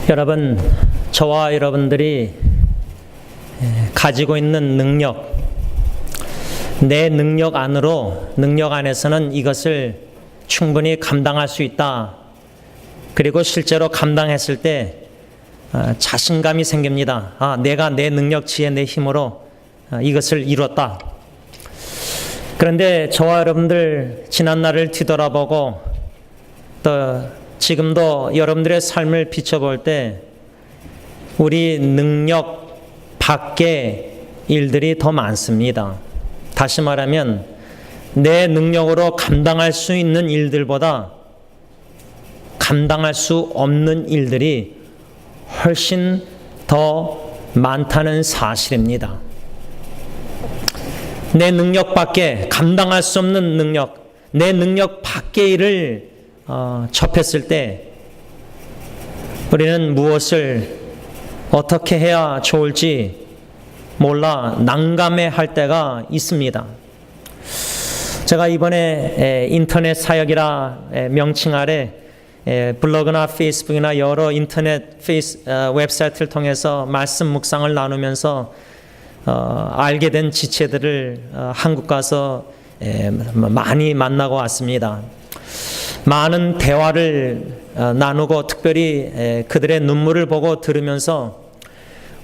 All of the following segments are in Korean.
여러분, 저와 여러분들이 가지고 있는 능력, 내 능력 안에서는 이것을 충분히 감당할 수 있다. 그리고 실제로 감당했을 때 자신감이 생깁니다. 내가 내 능력, 지혜, 내 힘으로 이것을 이뤘다. 그런데 저와 여러분들 지난날을 뒤돌아보고 또 지금도 여러분들의 삶을 비춰볼 때 우리 능력 밖의 일들이 더 많습니다. 다시 말하면 내 능력으로 감당할 수 있는 일들보다 감당할 수 없는 일들이 훨씬 더 많다는 사실입니다. 내 능력 밖에 감당할 수 없는 능력, 내 능력 밖의 일을 접했을 때 우리는 무엇을 어떻게 해야 좋을지 몰라 난감해할 때가 있습니다. 제가 이번에 인터넷 사역이라 명칭 아래 블로그나 페이스북이나 여러 인터넷 웹사이트를 통해서 말씀 묵상을 나누면서 알게 된 지체들을 한국 가서 많이 만나고 왔습니다. 많은 대화를 나누고 특별히 그들의 눈물을 보고 들으면서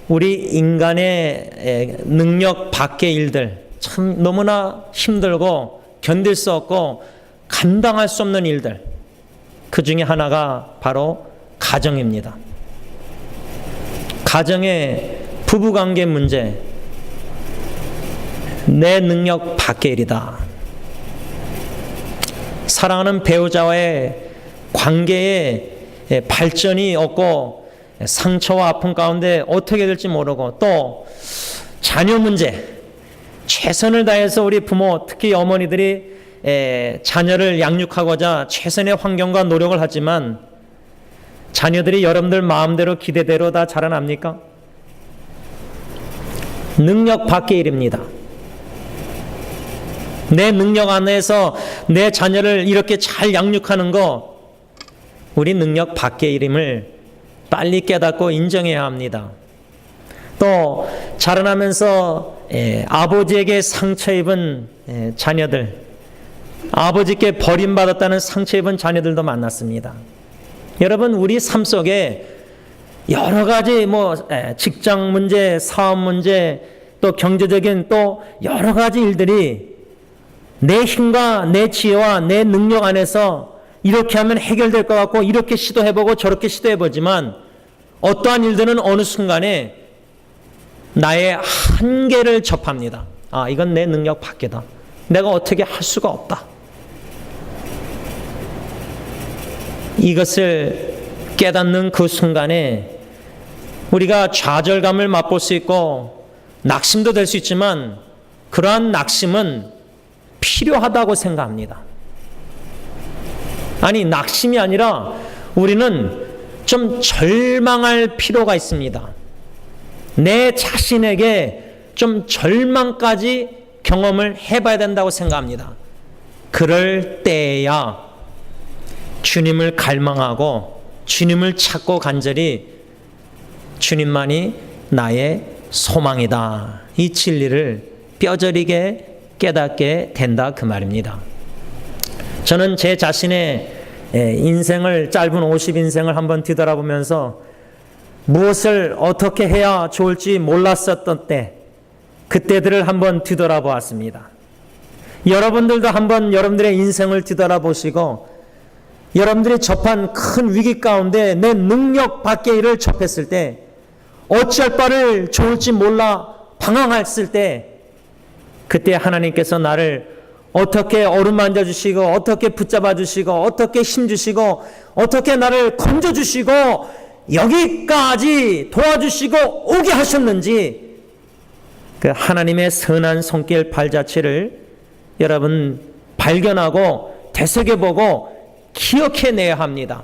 우리 인간의 능력 밖의 일들, 참 너무나 힘들고 견딜 수 없고 감당할 수 없는 일들, 그 중에 하나가 바로 가정입니다. 가정의 부부관계 문제, 내 능력 밖의 일이다. 사랑하는 배우자와의 관계에 발전이 없고 상처와 아픔 가운데 어떻게 될지 모르고, 또 자녀 문제, 최선을 다해서 우리 부모, 특히 어머니들이 자녀를 양육하고자 최선의 환경과 노력을 하지만 자녀들이 여러분들 마음대로 기대대로 다 자라납니까? 능력 밖의 일입니다. 내 능력 안에서 내 자녀를 이렇게 잘 양육하는 거 우리 능력 밖의 일임을 빨리 깨닫고 인정해야 합니다. 또 자라나면서 아버지에게 상처 입은 자녀들, 아버지께 버림받았다는 상처 입은 자녀들도 만났습니다. 여러분, 우리 삶 속에 여러 가지 직장 문제, 사업 문제, 또 경제적인 또 여러 가지 일들이 내 힘과 내 지혜와 내 능력 안에서 이렇게 하면 해결될 것 같고 이렇게 시도해보고 저렇게 시도해보지만 어떠한 일들은 어느 순간에 나의 한계를 접합니다. 이건 내 능력 밖이다. 내가 어떻게 할 수가 없다. 이것을 깨닫는 그 순간에 우리가 좌절감을 맛볼 수 있고 낙심도 될 수 있지만 그러한 낙심은 필요하다고 생각합니다. 아니, 낙심이 아니라 우리는 좀 절망할 필요가 있습니다. 내 자신에게 좀 절망까지 경험을 해봐야 된다고 생각합니다. 그럴 때야 주님을 갈망하고 주님을 찾고 간절히 주님만이 나의 소망이다, 이 진리를 뼈저리게 깨닫게 된다, 그 말입니다. 저는 제 자신의 인생을, 짧은 50인생을 한번 뒤돌아보면서 무엇을 어떻게 해야 좋을지 몰랐었던 때, 그때들을 한번 뒤돌아보았습니다. 여러분들도 한번 여러분들의 인생을 뒤돌아보시고 여러분들이 접한 큰 위기 가운데 내 능력 밖의 일을 접했을 때, 어찌할 바를 좋을지 몰라 방황했을 때, 그때 하나님께서 나를 어떻게 어루만져 주시고 어떻게 붙잡아 주시고 어떻게 힘 주시고 어떻게 나를 건져 주시고 여기까지 도와주시고 오게 하셨는지, 그 하나님의 선한 손길 발자취를 여러분 발견하고 되새겨보고 기억해내야 합니다.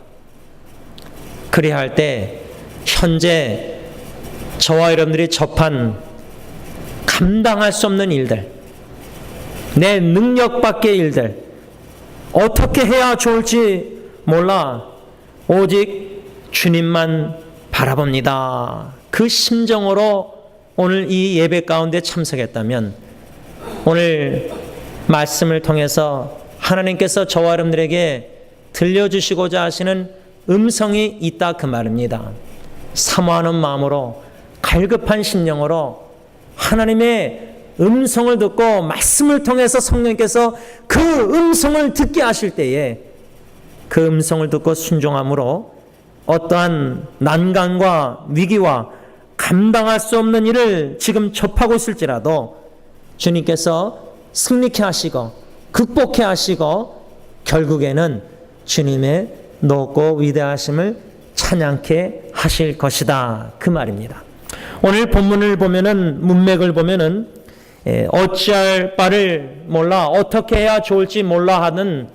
그래야 할 때 현재 저와 여러분들이 접한 감당할 수 없는 일들, 내 능력 밖의 일들, 어떻게 해야 좋을지 몰라 오직 주님만 바라봅니다. 그 심정으로 오늘 이 예배 가운데 참석했다면 오늘 말씀을 통해서 하나님께서 저와 여러분들에게 들려주시고자 하시는 음성이 있다 그 말입니다. 사모하는 마음으로 갈급한 심령으로 하나님의 음성을 듣고 말씀을 통해서 성령께서 그 음성을 듣게 하실 때에 그 음성을 듣고 순종함으로 어떠한 난관과 위기와 감당할 수 없는 일을 지금 접하고 있을지라도 주님께서 승리케 하시고 극복케 하시고 결국에는 주님의 높고 위대하심을 찬양케 하실 것이다 그 말입니다. 오늘 본문을 보면은 문맥을 보면은 어찌할 바를 몰라 어떻게 해야 좋을지 몰라 하는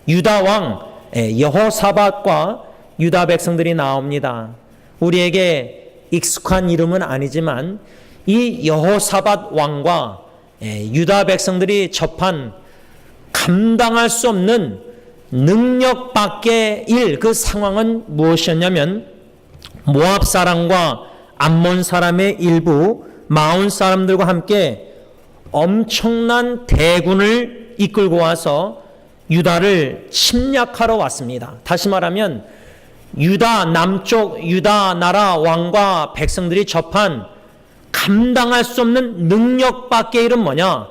유다 왕 여호사밧과 유다 백성들이 나옵니다. 우리에게 익숙한 이름은 아니지만 이 여호사밧 왕과 유다 백성들이 접한 감당할 수 없는 능력 밖의 일, 그 상황은 무엇이었냐면 모압 사람과 암몬 사람의 일부 마온 사람들과 함께 엄청난 대군을 이끌고 와서 유다를 침략하러 왔습니다. 다시 말하면 유다 남쪽 유다 나라 왕과 백성들이 접한 감당할 수 없는 능력 밖의 일은 뭐냐?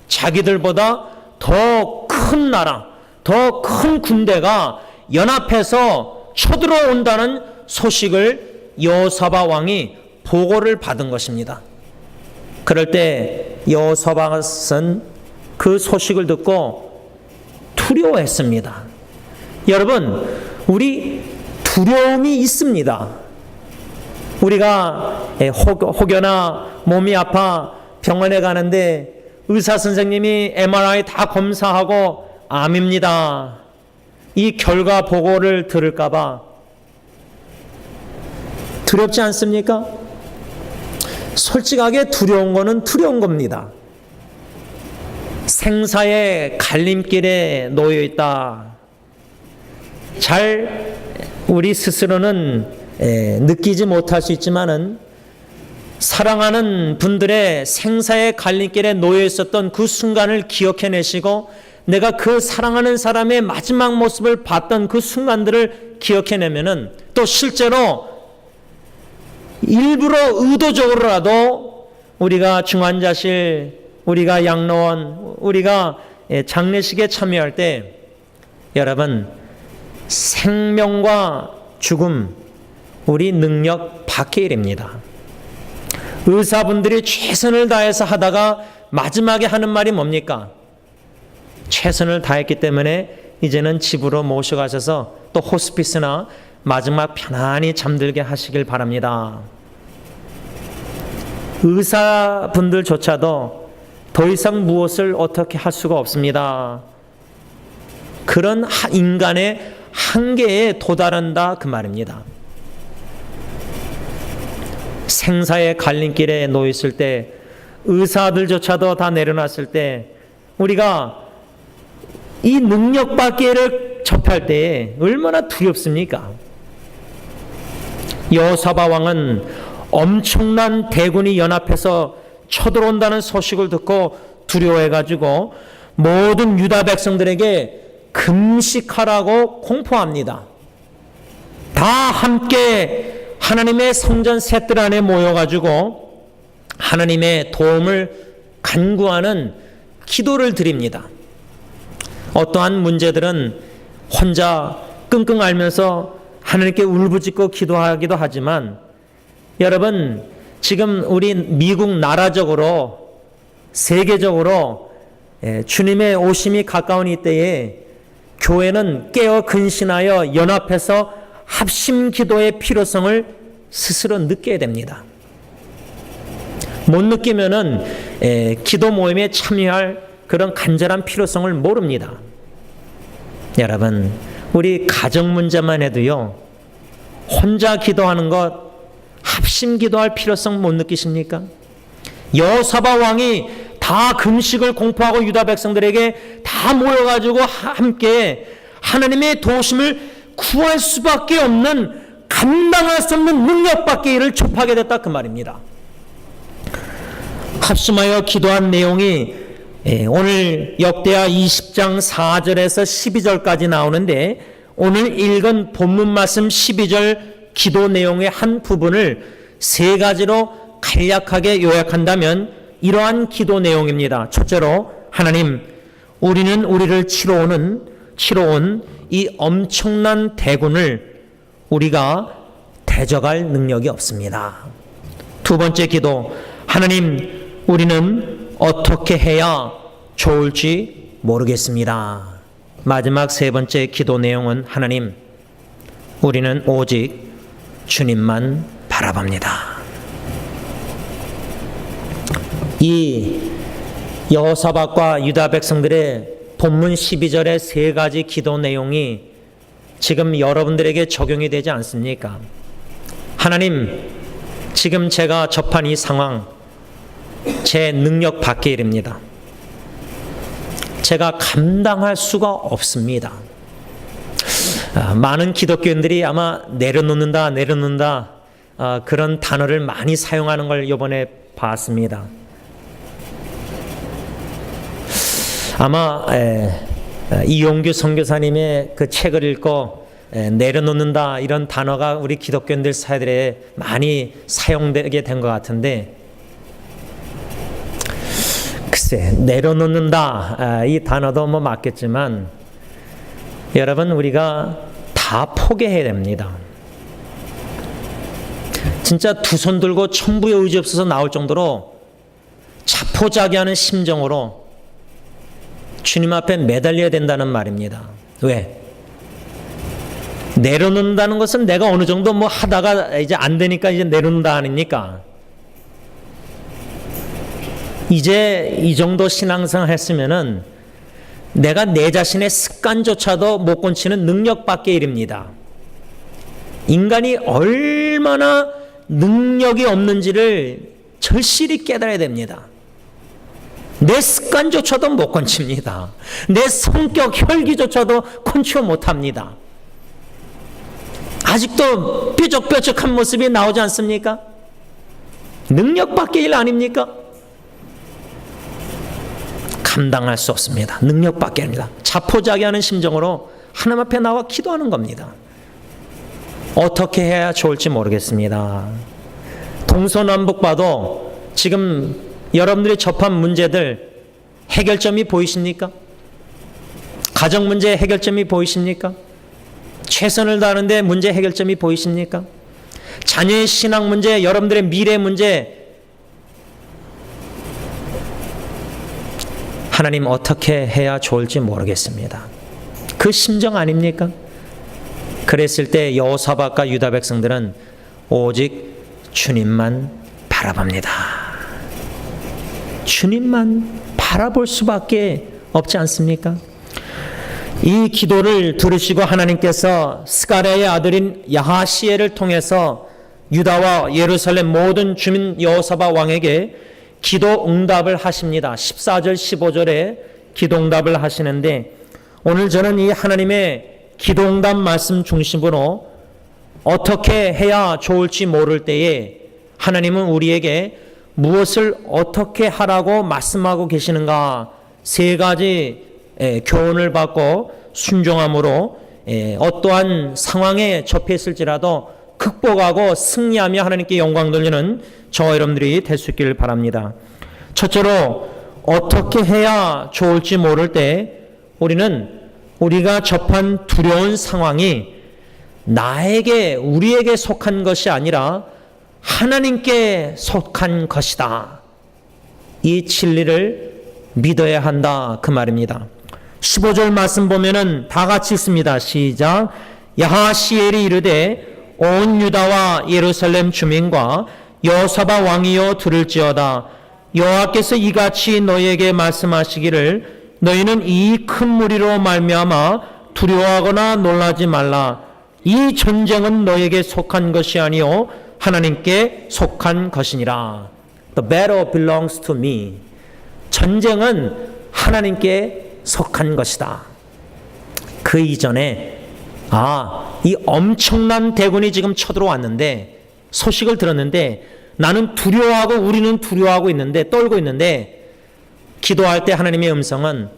자기들보다 더 큰 나라, 더 큰 군대가 연합해서 쳐들어온다는 소식을 여호사밧 왕이 보고를 받은 것입니다. 그럴 때 여호사밧은 그 소식을 듣고 두려워했습니다. 여러분, 우리 두려움이 있습니다. 우리가 혹여나 몸이 아파 병원에 가는데 의사 선생님이 MRI 다 검사하고 암입니다. 이 결과 보고를 들을까 봐 두렵지 않습니까? 솔직하게 두려운 거는 두려운 겁니다. 생사의 갈림길에 놓여 있다. 잘 우리 스스로는 느끼지 못할 수 있지만은 사랑하는 분들의 생사의 갈림길에 놓여 있었던 그 순간을 기억해내시고 내가 그 사랑하는 사람의 마지막 모습을 봤던 그 순간들을 기억해내면은 또 실제로 일부러 의도적으로라도 우리가 중환자실, 우리가 양로원, 우리가 장례식에 참여할 때 여러분 생명과 죽음 우리 능력 밖의 일입니다. 의사분들이 최선을 다해서 하다가 마지막에 하는 말이 뭡니까? 최선을 다했기 때문에 이제는 집으로 모셔가셔서 또 호스피스나 마지막 편안히 잠들게 하시길 바랍니다. 의사분들조차도 더 이상 무엇을 어떻게 할 수가 없습니다. 그런 인간의 한계에 도달한다 그 말입니다. 생사의 갈림길에 놓여 있을 때 의사들조차도 다 내려놨을 때 우리가 이 능력 밖에를 접할 때 얼마나 두렵습니까? 여호사밧 왕은 엄청난 대군이 연합해서 쳐들어온다는 소식을 듣고 두려워해가지고 모든 유다 백성들에게 금식하라고 공포합니다. 다 함께 하나님의 성전 셋들 안에 모여가지고 하나님의 도움을 간구하는 기도를 드립니다. 어떠한 문제들은 혼자 끙끙 앓면서 하나님께 울부짖고 기도하기도 하지만 여러분 지금 우리 미국 나라적으로 세계적으로 주님의 오심이 가까운 이때에 교회는 깨어 근신하여 연합해서 합심 기도의 필요성을 스스로 느껴야 됩니다. 못 느끼면은 기도 모임에 참여할 그런 간절한 필요성을 모릅니다. 여러분, 우리 가정 문제만 해도요, 혼자 기도하는 것, 합심 기도할 필요성 못 느끼십니까? 여호사밧 왕이 다 금식을 공포하고 유다 백성들에게 다 모여가지고 함께 하나님의 도우심을 구할 수밖에 없는 감당할 수 없는 능력 밖의 일을 접하게 됐다 그 말입니다. 합심하여 기도한 내용이 오늘 역대하 20장 4절에서 12절까지 나오는데, 오늘 읽은 본문 말씀 12절 기도 내용의 한 부분을 세 가지로 간략하게 요약한다면 이러한 기도 내용입니다. 첫째로, 하나님, 우리는 우리를 치러온 이 엄청난 대군을 우리가 대적할 능력이 없습니다. 두 번째 기도, 하나님, 우리는 어떻게 해야 좋을지 모르겠습니다. 마지막 세 번째 기도 내용은, 하나님, 우리는 오직 주님만 바라봅니다. 이 여호사밧과 유다 백성들의 본문 12절의 세 가지 기도 내용이 지금 여러분들에게 적용이 되지 않습니까? 하나님, 지금 제가 접한 이 상황, 제 능력 밖의 일입니다. 제가 감당할 수가 없습니다. 많은 기독교인들이 아마 내려놓는다 그런 단어를 많이 사용하는 걸 이번에 봤습니다. 아마 이용규 선교사님의 그 책을 읽고 내려놓는다 이런 단어가 우리 기독교인들 사이에 많이 사용되게 된 것 같은데, 글쎄, 내려놓는다 이 단어도 뭐 맞겠지만, 여러분, 우리가 다 포기해야 됩니다. 진짜 두 손 들고 천부의 의지 없어서 나올 정도로 자포자기하는 심정으로 주님 앞에 매달려야 된다는 말입니다. 왜? 내려놓는다는 것은 내가 어느 정도 뭐 하다가 이제 안 되니까 이제 내려놓는다 아닙니까? 이제 이 정도 신앙생활 했으면은 내가 내 자신의 습관조차도 못 고치는 능력 밖의 일입니다. 인간이 얼마나 능력이 없는지를 절실히 깨달아야 됩니다. 내 습관조차도 못 고칩니다. 내 성격, 혈기조차도 컨트롤 못합니다. 아직도 뾰족뾰족한 모습이 나오지 않습니까? 능력 밖의 일 아닙니까? 감당할 수 없습니다. 능력 밖의 일입니다. 자포자기하는 심정으로 하나님 앞에 나와 기도하는 겁니다. 어떻게 해야 좋을지 모르겠습니다. 동서남북 봐도 지금 여러분들이 접한 문제들 해결점이 보이십니까? 가정 문제 해결점이 보이십니까? 최선을 다하는데 문제 해결점이 보이십니까? 자녀의 신앙 문제, 여러분들의 미래 문제, 하나님 어떻게 해야 좋을지 모르겠습니다. 그 심정 아닙니까? 그랬을 때 여호사밧과 유다 백성들은 오직 주님만 바라봅니다. 주님만 바라볼 수밖에 없지 않습니까? 이 기도를 들으시고 하나님께서 스가랴의 아들인 야하시엘을 통해서 유다와 예루살렘 모든 주민 여호사밧 왕에게 기도 응답을 하십니다. 14절 15절에 기도 응답을 하시는데, 오늘 저는 이 하나님의 기도 응답 말씀 중심으로 어떻게 해야 좋을지 모를 때에 하나님은 우리에게 무엇을 어떻게 하라고 말씀하고 계시는가, 세 가지 교훈을 받고 순종함으로 어떠한 상황에 접해 있을지라도 극복하고 승리하며 하나님께 영광 돌리는 저와 여러분들이 될 수 있기를 바랍니다. 첫째로, 어떻게 해야 좋을지 모를 때 우리가 접한 두려운 상황이 우리에게 속한 것이 아니라 하나님께 속한 것이다, 이 진리를 믿어야 한다 그 말입니다. 15절 말씀 보면은 다 같이 읽습니다. 시작. 야하시엘이 이르되 온 유다와 예루살렘 주민과 여호사밧 왕이여 들을지어다. 여호와께서 이같이 너희에게 말씀하시기를 너희는 이 큰 무리로 말미암아 두려워하거나 놀라지 말라. 이 전쟁은 너희에게 속한 것이 아니요 하나님께 속한 것이니라. The battle belongs to me. 전쟁은 하나님께 속한 것이다. 그 이전에 이 엄청난 대군이 지금 쳐들어왔는데, 소식을 들었는데 나는 두려워하고 우리는 두려워하고 있는데, 떨고 있는데, 기도할 때 하나님의 음성은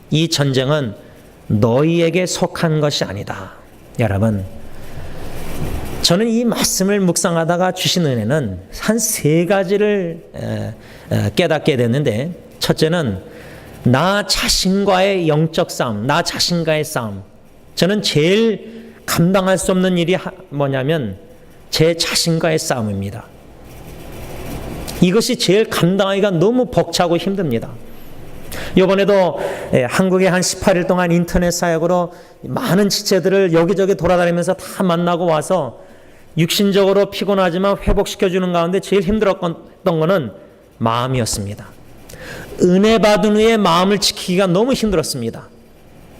이 전쟁은 너희에게 속한 것이 아니다. 여러분, 저는 이 말씀을 묵상하다가 주신 은혜는 한 세 가지를 깨닫게 됐는데, 첫째는 나 자신과의 영적 싸움, 나 자신과의 싸움. 저는 제일 감당할 수 없는 일이 뭐냐면 제 자신과의 싸움입니다. 이것이 제일 감당하기가 너무 벅차고 힘듭니다. 이번에도 한국에 한 18일 동안 인터넷 사역으로 많은 지체들을 여기저기 돌아다니면서 다 만나고 와서 육신적으로 피곤하지만 회복시켜주는 가운데 제일 힘들었던 것은 마음이었습니다. 은혜 받은 후에 마음을 지키기가 너무 힘들었습니다.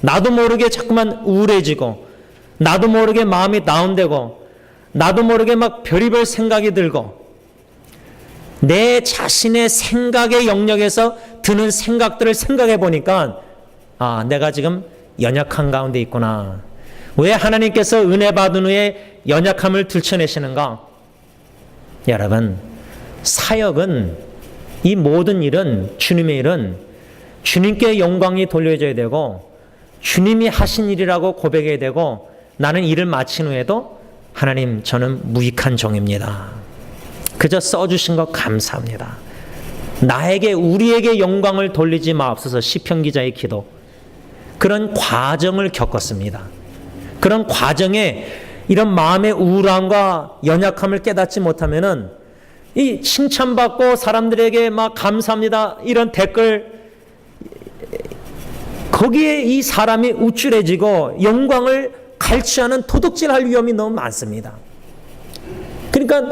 나도 모르게 자꾸만 우울해지고, 나도 모르게 마음이 다운되고, 나도 모르게 막 별의별 생각이 들고, 내 자신의 생각의 영역에서 드는 생각들을 생각해 보니까 내가 지금 연약한 가운데 있구나. 왜 하나님께서 은혜 받은 후에 연약함을 들춰내시는가? 여러분, 사역은, 이 모든 일은, 주님의 일은 주님께 영광이 돌려져야 되고 주님이 하신 일이라고 고백해야 되고, 나는 일을 마친 후에도 하나님, 저는 무익한 종입니다. 그저 써주신 것 감사합니다. 나에게, 우리에게 영광을 돌리지 마옵소서. 시편 기자의 기도. 그런 과정을 겪었습니다. 그런 과정에 이런 마음의 우울함과 연약함을 깨닫지 못하면은 이 칭찬받고 사람들에게 막 감사합니다 이런 댓글, 거기에 이 사람이 우쭐해지고 영광을 갈취하는 도둑질할 위험이 너무 많습니다. 그러니까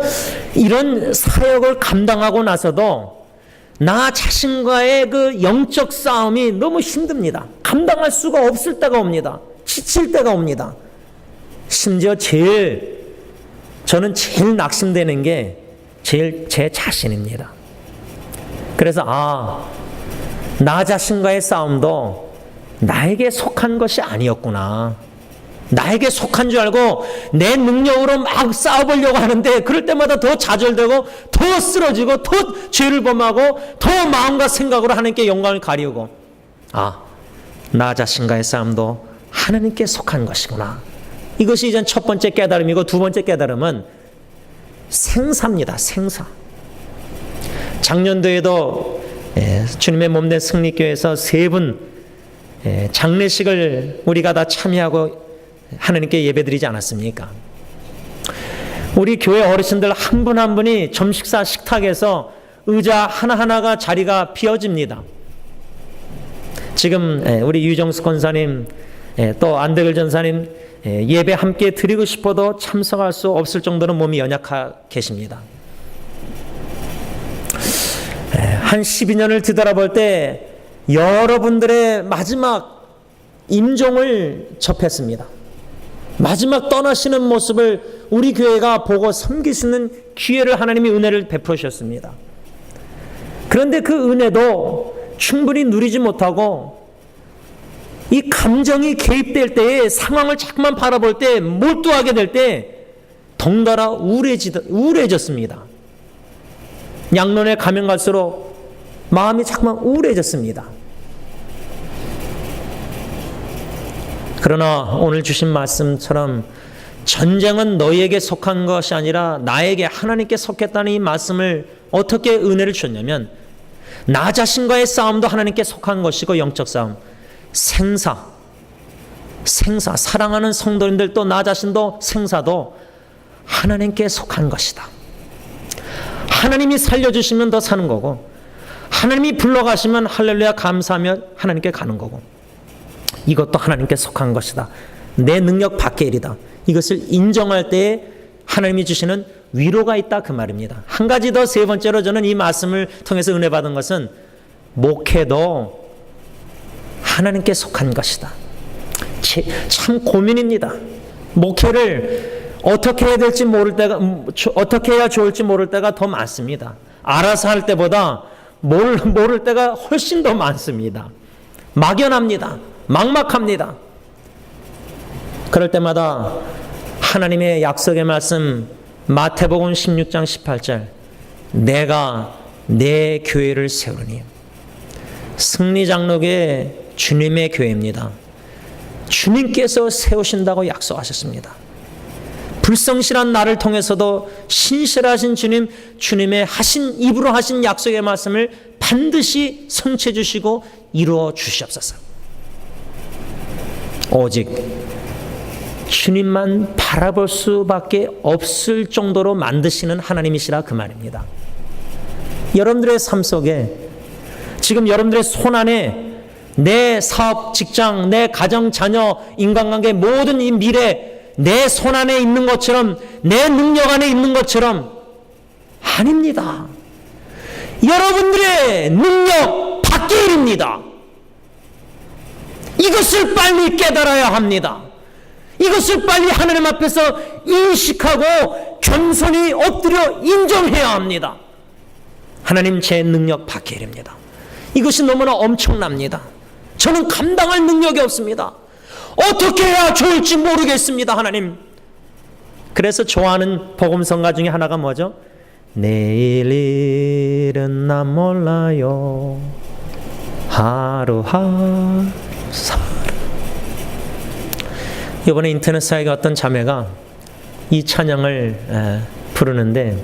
이런 사역을 감당하고 나서도 나 자신과의 그 영적 싸움이 너무 힘듭니다. 감당할 수가 없을 때가 옵니다. 지칠 때가 옵니다. 심지어 저는 제일 낙심되는 게 제 자신입니다. 그래서 나 자신과의 싸움도 나에게 속한 것이 아니었구나. 나에게 속한 줄 알고 내 능력으로 막 싸워보려고 하는데, 그럴 때마다 더 좌절되고 더 쓰러지고 더 죄를 범하고 더 마음과 생각으로 하나님께 영광을 가리우고, 나 자신과의 싸움도 하나님께 속한 것이구나. 이것이 이제 첫 번째 깨달음이고, 두 번째 깨달음은 생사입니다. 생사. 작년도에도 주님의 몸된 승리교회에서 3분 장례식을 우리가 다 참여하고 하나님께 예배드리지 않았습니까? 우리 교회 어르신들 한 분 한 분이 점식사 식탁에서 의자 하나하나가 자리가 비어집니다. 지금 우리 유정수 권사님, 또 안대글 전사님 예배 함께 드리고 싶어도 참석할 수 없을 정도로 몸이 연약하 계십니다. 한 12년을 뒤돌아볼 때 여러분들의 마지막 임종을 접했습니다. 마지막 떠나시는 모습을 우리 교회가 보고 섬길 수 있는 기회를 하나님이 은혜를 베풀어 주셨습니다. 그런데 그 은혜도 충분히 누리지 못하고 이 감정이 개입될 때에, 상황을 자꾸만 바라볼 때, 몰두하게 될 때 덩달아 우울해졌습니다. 양론에 가면 갈수록 마음이 자꾸만 우울해졌습니다. 그러나 오늘 주신 말씀처럼 전쟁은 너희에게 속한 것이 아니라 나에게, 하나님께 속했다는 이 말씀을 어떻게 은혜를 주셨냐면, 나 자신과의 싸움도 하나님께 속한 것이고, 영적 싸움, 생사, 사랑하는 성도님들, 또 나 자신도 생사도 하나님께 속한 것이다. 하나님이 살려주시면 더 사는 거고, 하나님이 불러가시면 할렐루야 감사하며 하나님께 가는 거고, 이것도 하나님께 속한 것이다. 내 능력 밖의 일이다. 이것을 인정할 때에 하나님이 주시는 위로가 있다, 그 말입니다. 한 가지 더, 세 번째로 저는 이 말씀을 통해서 은혜 받은 것은 목회도 하나님께 속한 것이다. 참 고민입니다. 목회를 어떻게 해야 될지 모를 때가, 어떻게 해야 좋을지 모를 때가 더 많습니다. 알아서 할 때보다 모를 때가 훨씬 더 많습니다. 막연합니다. 막막합니다. 그럴 때마다 하나님의 약속의 말씀 마태복음 16장 18절 내가 내 교회를 세우리니 승리장로교회 주님의 교회입니다. 주님께서 세우신다고 약속하셨습니다. 불성실한 나를 통해서도 신실하신 주님, 주님의 입으로 하신 약속의 말씀을 반드시 성취해 주시고 이루어 주시옵소서. 오직 주님만 바라볼 수밖에 없을 정도로 만드시는 하나님이시라 그 말입니다. 여러분들의 삶 속에 지금 여러분들의 손안에 내 사업, 직장, 내 가정, 자녀, 인간관계 모든 이 미래 내 손안에 있는 것처럼 내 능력 안에 있는 것처럼 아닙니다. 여러분들의 능력 밖의 일입니다. 이것을 빨리 깨달아야 합니다. 이것을 빨리 하나님 앞에서 인식하고 겸손히 엎드려 인정해야 합니다. 하나님, 제 능력 밖의 일입니다. 이것이 너무나 엄청납니다. 저는 감당할 능력이 없습니다. 어떻게 해야 좋을지 모르겠습니다, 하나님. 그래서 좋아하는 복음성가 중에 하나가 뭐죠? 내일 일은 난 몰라요. 하루하루 살아. 이번에 인터넷 사역에 어떤 자매가 이 찬양을 부르는데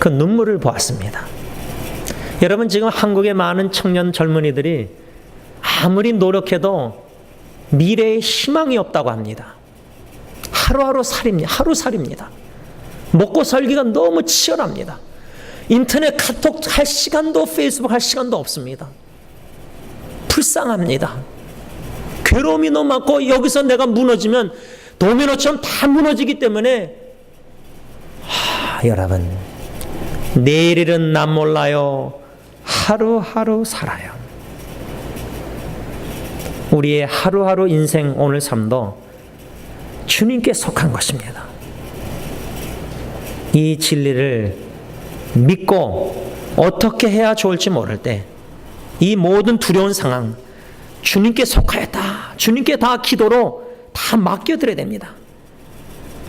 그 눈물을 보았습니다. 여러분, 지금 한국의 많은 청년 젊은이들이 아무리 노력해도 미래에 희망이 없다고 합니다. 하루하루 살입니다. 하루살입니다. 먹고 살기가 너무 치열합니다. 인터넷 카톡 할 시간도 페이스북 할 시간도 없습니다. 불쌍합니다. 괴로움이 너무 많고 여기서 내가 무너지면 도미노처럼 다 무너지기 때문에 여러분, 내일은 난 몰라요. 하루하루 살아요. 우리의 하루하루 인생 오늘 삶도 주님께 속한 것입니다. 이 진리를 믿고 어떻게 해야 좋을지 모를 때 이 모든 두려운 상황 주님께 속하였다. 주님께 다 기도로 다 맡겨드려야 됩니다.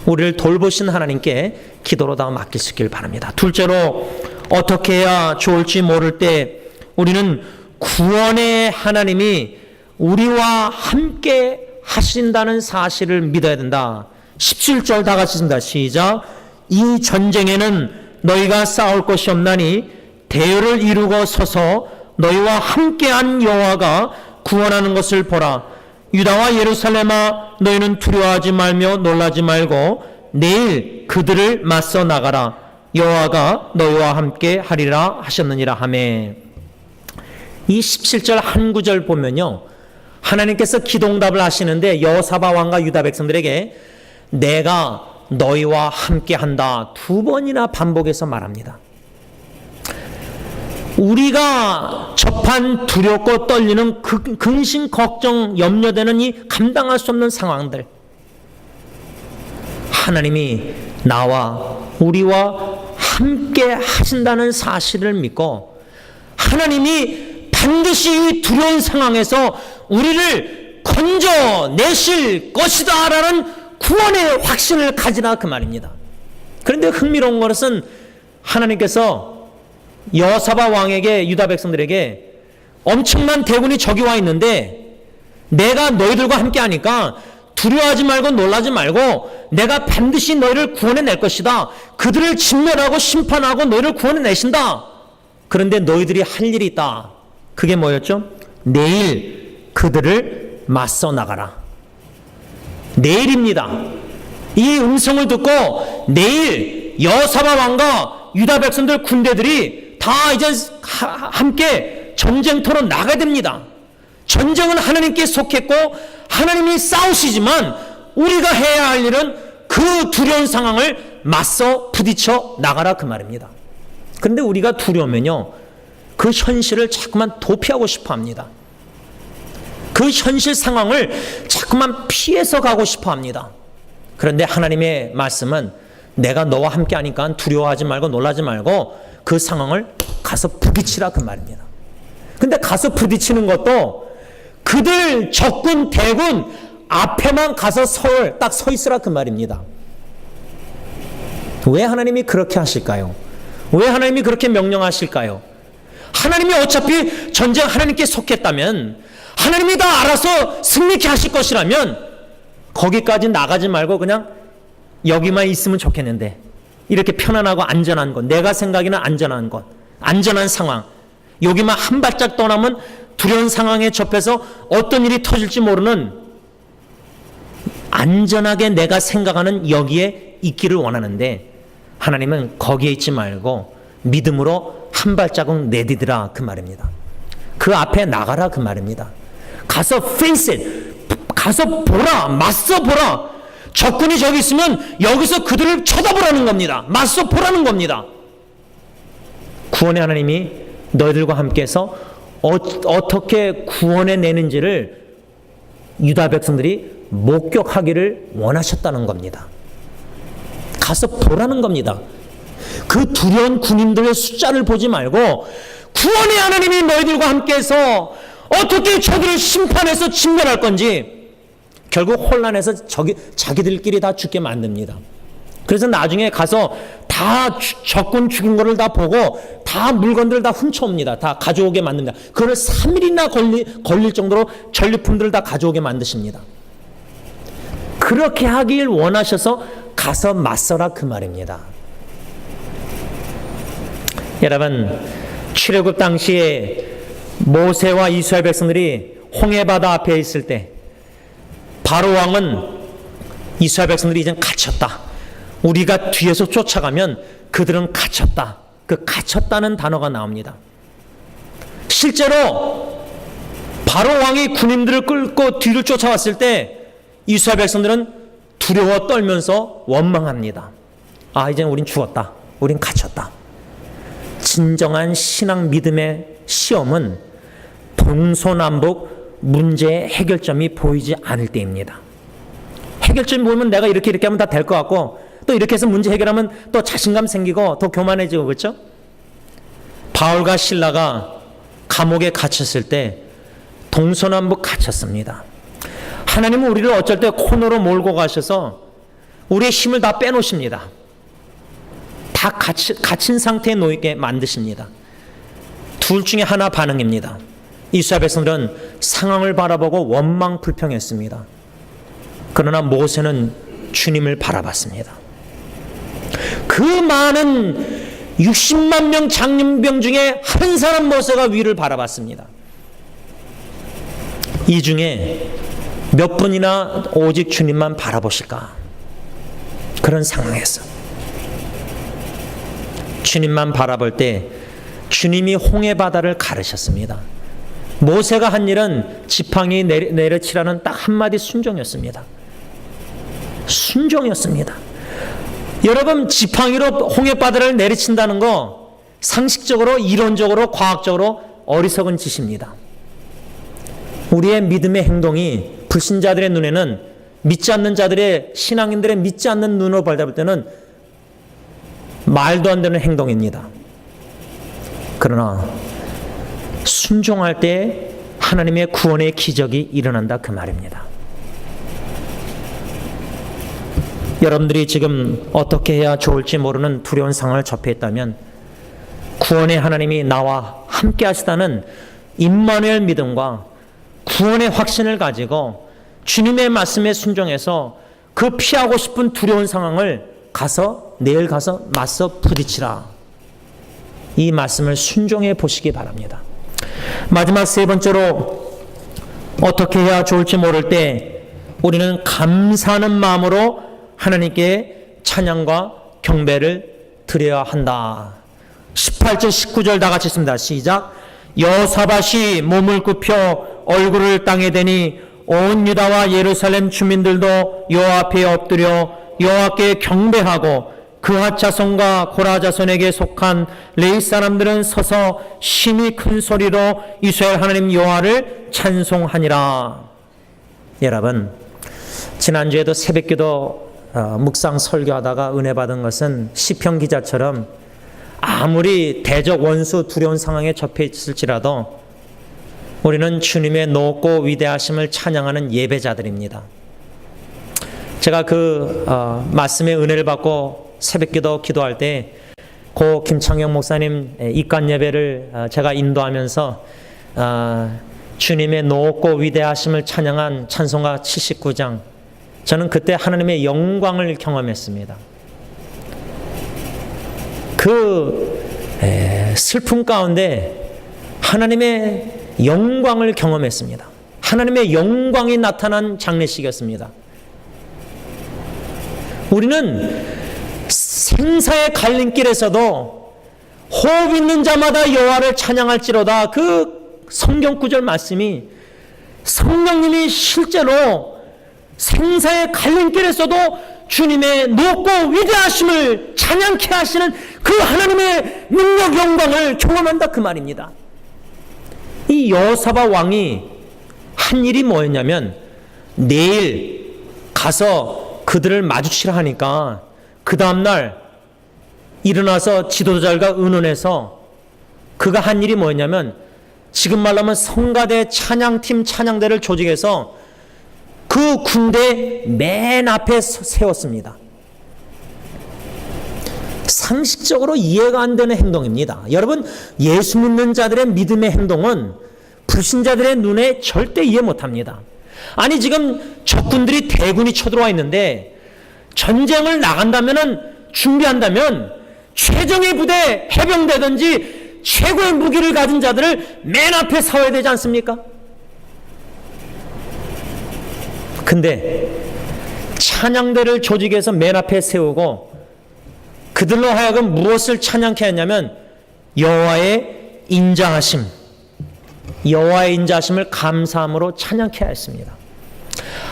우리를 돌보신 하나님께 기도로 다 맡길 수 있길 바랍니다. 둘째로, 어떻게 해야 좋을지 모를 때 우리는 구원의 하나님이 우리와 함께 하신다는 사실을 믿어야 된다. 17절 다 같이 읽습니다. 시작. 이 전쟁에는 너희가 싸울 것이 없나니 대열을 이루고 서서 너희와 함께한 여호와가 구원하는 것을 보라. 유다와 예루살렘아, 너희는 두려워하지 말며 놀라지 말고 내일 그들을 맞서 나가라. 여호와가 너희와 함께 하리라 하셨느니라 하매. 이 17절 한 구절 보면요, 하나님께서 기도응답을 하시는데 여호사밧 왕과 유다 백성들에게 내가 너희와 함께 한다 두 번이나 반복해서 말합니다. 우리가 접한 두렵고 떨리는 근심, 걱정, 염려되는 이 감당할 수 없는 상황들, 하나님이 나와 우리와 함께 하신다는 사실을 믿고 하나님이 반드시 이 두려운 상황에서 우리를 건져내실 것이다 라는 구원의 확신을 가지라 그 말입니다. 그런데 흥미로운 것은 하나님께서 여호사밧 왕에게, 유다 백성들에게 엄청난 대군이 적이 와 있는데 내가 너희들과 함께 하니까 두려워하지 말고 놀라지 말고 내가 반드시 너희를 구원해낼 것이다. 그들을 진멸하고 심판하고 너희를 구원해내신다. 그런데 너희들이 할 일이 있다. 그게 뭐였죠? 내일 그들을 맞서 나가라. 내일입니다. 이 음성을 듣고 내일 여호사밧 왕과 유다 백성들 군대들이 다 이제 함께 전쟁터로 나가야 됩니다. 전쟁은 하나님께 속했고 하나님이 싸우시지만 우리가 해야 할 일은 그 두려운 상황을 맞서 부딪혀 나가라 그 말입니다. 그런데 우리가 두려우면요, 그 현실을 자꾸만 도피하고 싶어 합니다. 그 현실 상황을 자꾸만 피해서 가고 싶어 합니다. 그런데 하나님의 말씀은 내가 너와 함께 하니까 두려워하지 말고 놀라지 말고 그 상황을 가서 부딪히라 그 말입니다. 근데 가서 부딪히는 것도 그들 적군 대군 앞에만 가서 딱 서 있으라 그 말입니다. 왜 하나님이 그렇게 하실까요? 왜 하나님이 그렇게 명령하실까요? 하나님이 어차피 전쟁 하나님께 속했다면, 하나님이 다 알아서 승리케 하실 것이라면 거기까지 나가지 말고 그냥 여기만 있으면 좋겠는데, 이렇게 편안하고 안전한 곳, 내가 생각에는 안전한 곳, 안전한 상황, 여기만 한 발짝 떠나면 두려운 상황에 접해서 어떤 일이 터질지 모르는 안전하게 내가 생각하는 여기에 있기를 원하는데, 하나님은 거기에 있지 말고 믿음으로 한 발자국 내디디라 그 말입니다. 그 앞에 나가라 그 말입니다. 가서 face it, 가서 보라, 맞서 보라. 적군이 저기 있으면 여기서 그들을 쳐다보라는 겁니다. 맞서 보라는 겁니다. 구원의 하나님이 너희들과 함께해서 어떻게 구원해내는지를 유다 백성들이 목격하기를 원하셨다는 겁니다. 가서 보라는 겁니다. 그 두려운 군인들의 숫자를 보지 말고 구원의 하나님이 너희들과 함께해서 어떻게 저들을 심판해서 진멸할 건지, 결국 혼란해서 자기들끼리 다 죽게 만듭니다. 그래서 나중에 가서 다 적군 죽인 거를 다 보고 다 물건들을 다 훔쳐옵니다. 다 가져오게 만듭니다. 그걸 3일이나 걸릴 정도로 전리품들을 다 가져오게 만드십니다. 그렇게 하길 원하셔서 가서 맞서라 그 말입니다. 여러분, 출애굽 당시에 모세와 이스라엘 백성들이 홍해바다 앞에 있을 때 바로 왕은 이스라엘 백성들이 이제 갇혔다, 우리가 뒤에서 쫓아가면 그들은 갇혔다, 그 갇혔다는 단어가 나옵니다. 실제로 바로 왕이 군인들을 끌고 뒤를 쫓아왔을 때 이스라엘 백성들은 두려워 떨면서 원망합니다. 아, 이제 우린 죽었다, 우린 갇혔다. 진정한 신앙 믿음의 시험은 동서남북 문제의 해결점이 보이지 않을 때입니다. 해결점이 보이면 내가 이렇게 하면 다 될 것 같고, 또 이렇게 해서 문제 해결하면 또 자신감 생기고 더 교만해지고, 그렇죠? 바울과 실라가 감옥에 갇혔을 때 동서남북 갇혔습니다. 하나님은 우리를 어쩔 때 코너로 몰고 가셔서 우리의 힘을 다 빼놓으십니다. 다 갇힌 상태에 놓이게 만드십니다. 둘 중에 하나 반응입니다. 이스라엘 백성들은 상황을 바라보고 원망 불평했습니다. 그러나 모세는 주님을 바라봤습니다. 그 많은 60만 명 장님병 중에 한 사람 모세가 위를 바라봤습니다. 이 중에 몇 분이나 오직 주님만 바라보실까? 그런 상황에서 주님만 바라볼 때 주님이 홍해바다를 가르셨습니다. 모세가 한 일은 지팡이 내려치라는 딱 한마디 순종이었습니다. 순종이었습니다. 여러분, 지팡이로 홍해바다를 내리친다는 거 상식적으로, 이론적으로, 과학적으로 어리석은 짓입니다. 우리의 믿음의 행동이 불신자들의 눈에는, 믿지 않는 자들의, 신앙인들의 믿지 않는 눈으로 바라볼 때는 말도 안 되는 행동입니다. 그러나 순종할 때 하나님의 구원의 기적이 일어난다 그 말입니다. 여러분들이 지금 어떻게 해야 좋을지 모르는 두려운 상황을 접해 있다면, 구원의 하나님이 나와 함께 하시다는 임마누엘 믿음과 구원의 확신을 가지고 주님의 말씀에 순종해서 그 피하고 싶은 두려운 상황을 내일 가서 맞서 부딪히라. 이 말씀을 순종해 보시기 바랍니다. 마지막 세 번째로, 어떻게 해야 좋을지 모를 때 우리는 감사하는 마음으로 하나님께 찬양과 경배를 드려야 한다. 18절 19절 다 같이 읽습니다. 시작. 여호사밧이 몸을 굽혀 얼굴을 땅에 대니 온 유다와 예루살렘 주민들도 여호와 앞에 엎드려 여호와께 경배하고 그핫 자손과 고라 자손에게 속한 레위 사람들은 서서 심히 큰 소리로 이스라엘 하나님 여호와를 찬송하니라. 여러분, 지난주에도 새벽기도 묵상 설교하다가 은혜 받은 것은 시편 기자처럼 아무리 대적 원수 두려운 상황에 접해 있을지라도 우리는 주님의 높고 위대하심을 찬양하는 예배자들입니다. 제가 그 말씀의 은혜를 받고 새벽기도 기도할 때 고 김창영 목사님 입관 예배를 제가 인도하면서 주님의 높고 위대하심을 찬양한 찬송가 79장, 저는 그때 하나님의 영광을 경험했습니다. 그 슬픔 가운데 하나님의 영광을 경험했습니다. 하나님의 영광이 나타난 장례식이었습니다. 우리는 생사의 갈림길에서도 호흡 있는 자마다 여호와를 찬양할지로다, 그 성경 구절 말씀이 성령님이 실제로 생사의 갈림길에서도 주님의 높고 위대하심을 찬양케 하시는 그 하나님의 능력 영광을 경험한다, 그 말입니다. 이 여호사밧 왕이 한 일이 뭐였냐면, 내일 가서 그들을 마주치라 하니까 그 다음날 일어나서 지도자들과 의논해서 그가 한 일이 뭐였냐면, 지금 말하면 성가대 찬양팀 찬양대를 조직해서 그 군대 맨 앞에 세웠습니다. 상식적으로 이해가 안 되는 행동입니다. 여러분, 예수 믿는 자들의 믿음의 행동은 불신자들의 눈에 절대 이해 못합니다. 아니, 지금 적군들이 대군이 쳐들어와 있는데 전쟁을 나간다면은, 준비한다면 최정예 부대 해병대든지 최고의 무기를 가진 자들을 맨 앞에 세워야 되지 않습니까? 근데 찬양대를 조직해서 맨 앞에 세우고 그들로 하여금 무엇을 찬양케 했냐면, 여호와의 인자하심, 여호와의 인자하심을 감사함으로 찬양케 하였습니다.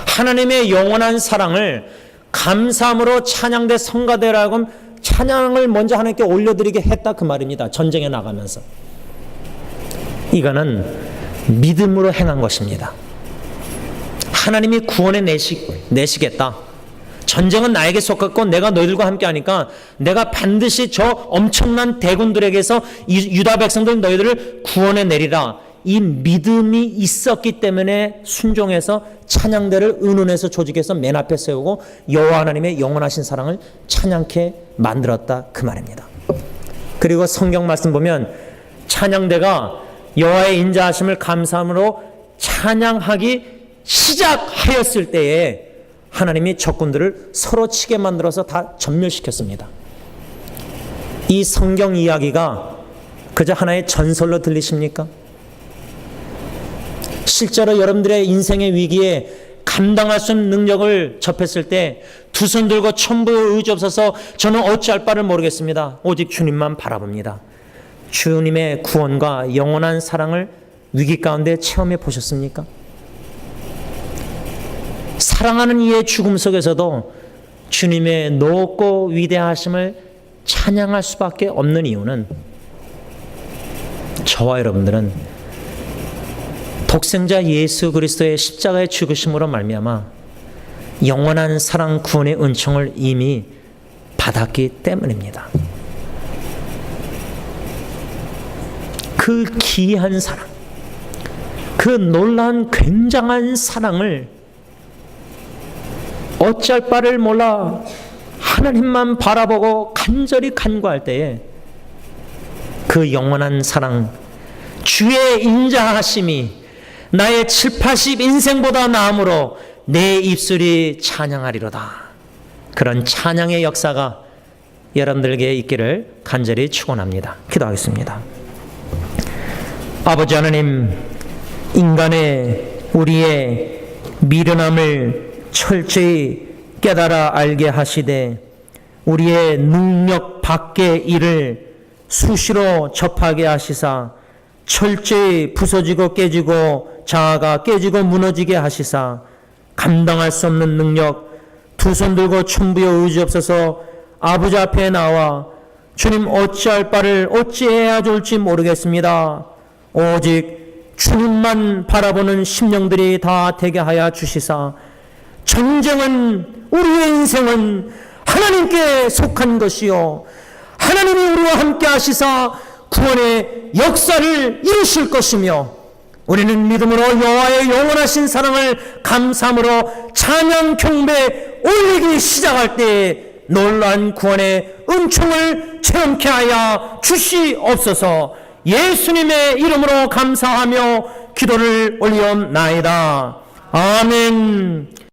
하나님의 영원한 사랑을 감사함으로 찬양대 성가대라고 찬양을 먼저 하나님께 올려드리게 했다, 그 말입니다. 전쟁에 나가면서. 이거는 믿음으로 행한 것입니다. 하나님이 구원해 내시겠다. 전쟁은 나에게 속했고 내가 너희들과 함께 하니까 내가 반드시 저 엄청난 대군들에게서 유다 백성들 너희들을 구원해 내리라. 이 믿음이 있었기 때문에 순종해서 찬양대를 의논해서 조직해서 맨 앞에 세우고 여호와 하나님의 영원하신 사랑을 찬양케 만들었다, 그 말입니다. 그리고 성경 말씀 보면 찬양대가 여호와의 인자하심을 감사함으로 찬양하기 시작하였을 때에 하나님이 적군들을 서로 치게 만들어서 다 전멸시켰습니다. 이 성경 이야기가 그저 하나의 전설로 들리십니까? 실제로 여러분들의 인생의 위기에 감당할 수 없는 능력을 접했을 때 두 손 들고 천부의 의지 없어서 저는 어찌할 바를 모르겠습니다. 오직 주님만 바라봅니다. 주님의 구원과 영원한 사랑을 위기 가운데 체험해 보셨습니까? 사랑하는 이의 죽음 속에서도 주님의 높고 위대하심을 찬양할 수밖에 없는 이유는, 저와 여러분들은 독생자 예수 그리스도의 십자가의 죽으심으로 말미암아 영원한 사랑 구원의 은총을 이미 받았기 때문입니다. 그 기이한 사랑, 그 놀라운 굉장한 사랑을 어찌할 바를 몰라 하나님만 바라보고 간절히 간구할 때에 그 영원한 사랑, 주의 인자하심이 나의 70, 80 인생보다 나음으로 내 입술이 찬양하리로다. 그런 찬양의 역사가 여러분들에게 있기를 간절히 축원합니다. 기도하겠습니다. 아버지 하나님, 인간의 우리의 미련함을 철저히 깨달아 알게 하시되 우리의 능력 밖의 일을 수시로 접하게 하시사 철저히 부서지고 깨지고 자아가 깨지고 무너지게 하시사 감당할 수 없는 능력, 두 손 들고 천부여 의지 없어서 아버지 앞에 나와 주님 어찌할 바를 어찌해야 좋을지 모르겠습니다. 오직 주님만 바라보는 심령들이 다 되게 하여 주시사 전쟁은, 우리의 인생은 하나님께 속한 것이요 하나님이 우리와 함께 하시사 구원의 역사를 이루실 것이며 우리는 믿음으로 여호와의 영원하신 사랑을 감사함으로 찬양 경배 올리기 시작할 때 놀라운 구원의 은총을 체험케 하여 주시옵소서. 예수님의 이름으로 감사하며 기도를 올리옵나이다. 아멘.